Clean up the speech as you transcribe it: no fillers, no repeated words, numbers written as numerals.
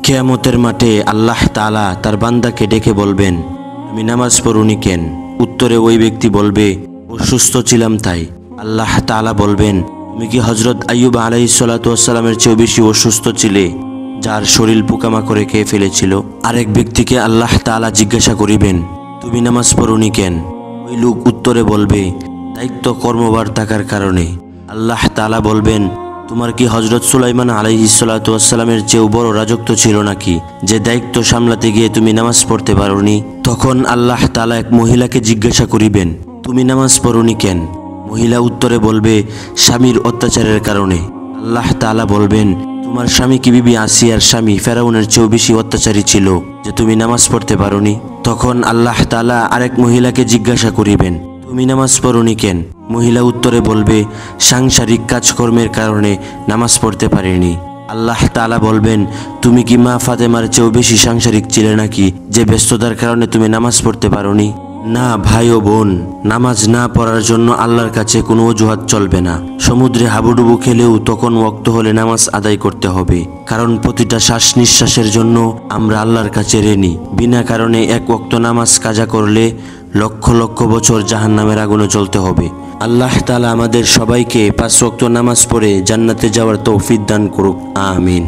কিয়ামতের মাঠে আল্লাহ তাআলা তার বান্দাকে ডেকে বলবেন, তুমি নামাজ পড়ুনি কেন? উত্তরে ওই ব্যক্তি বলবে, অসুস্থ ছিলাম তাই। আল্লাহ তাআলা বলবেন, তুমি কি হযরত আইয়ুব আলাইহিস সালাতু ওয়াস সালামের চেয়ে বেশি অসুস্থ ছিলে, যার শরীর পোকামাকড়ে খেয়ে ফেলেছিল? আরেক ব্যক্তিকে আল্লাহ তাআলা জিজ্ঞাসা করিবেন, তুমি নামাজ পড়ুনি কেন? ওই লোক উত্তরে বলবে, দায়িত্ব কর্মভার থাকার কারণে। আল্লাহ তাআলা বলবেন, তোমার কি হযরত সুলাইমান আলাইহিস সালাতু ওয়াস সালামের চেয়েও বড় রাজত্ব ছিল নাকি, যে দায়িত্ব সামলাতে গিয়ে তুমি নামাজ পড়তে পারোনি? তখন আল্লাহ তাআলা এক মহিলাকে জিজ্ঞাসা করিবেন, তুমি নামাজ পড়োনি কেন? মহিলা উত্তরে বলবে, স্বামীর অত্যাচারের কারণে। আল্লাহ তাআলা বলবেন, তোমার স্বামী কি বিবি আসিয়ার স্বামী ফেরাউনের চেয়েও বেশি অত্যাচারী ছিল, যে তুমি নামাজ পড়তে পারোনি? তখন আল্লাহ তাআলা আরেক মহিলাকে জিজ্ঞাসা করিবেন, তুমি নামাজ পড়োনি কেন? মহিলা উত্তরে বলবে, সাংসারিক কাজকর্মের কারণে নামাজ পড়তে পারিনি। আল্লাহ তাআলা বলবেন, তুমি কি মা ফাতেমার চেয়েও বেশি সাংসারিক ছিলে নাকি, যে ব্যস্ততার কারণে তুমি নামাজ পড়তে পারোনি? না ভাই ও বোন, নামাজ না পড়ার জন্য আল্লাহর কাছে কোনো অজুহাত চলবে না। সমুদ্রে হাবুডুবু খেলেও তখন ওয়াক্ত হলে নামাজ আদায় করতে হবে, কারণ প্রতিটা শ্বাস নিঃশ্বাসের জন্য আমরা আল্লাহর কাছে ঋণী। বিনা কারণে এক ওয়াক্ত নামাজ কাজা করলে লক্ষ লক্ষ বছর জাহান্নামের আগুনে জ্বলতে হবে। আল্লাহ তাআলা আমাদের সবাইকে 5 ওয়াক্ত নামাজ পড়ে জান্নাতে যাওয়ার তৌফিক দান করুক, আমিন।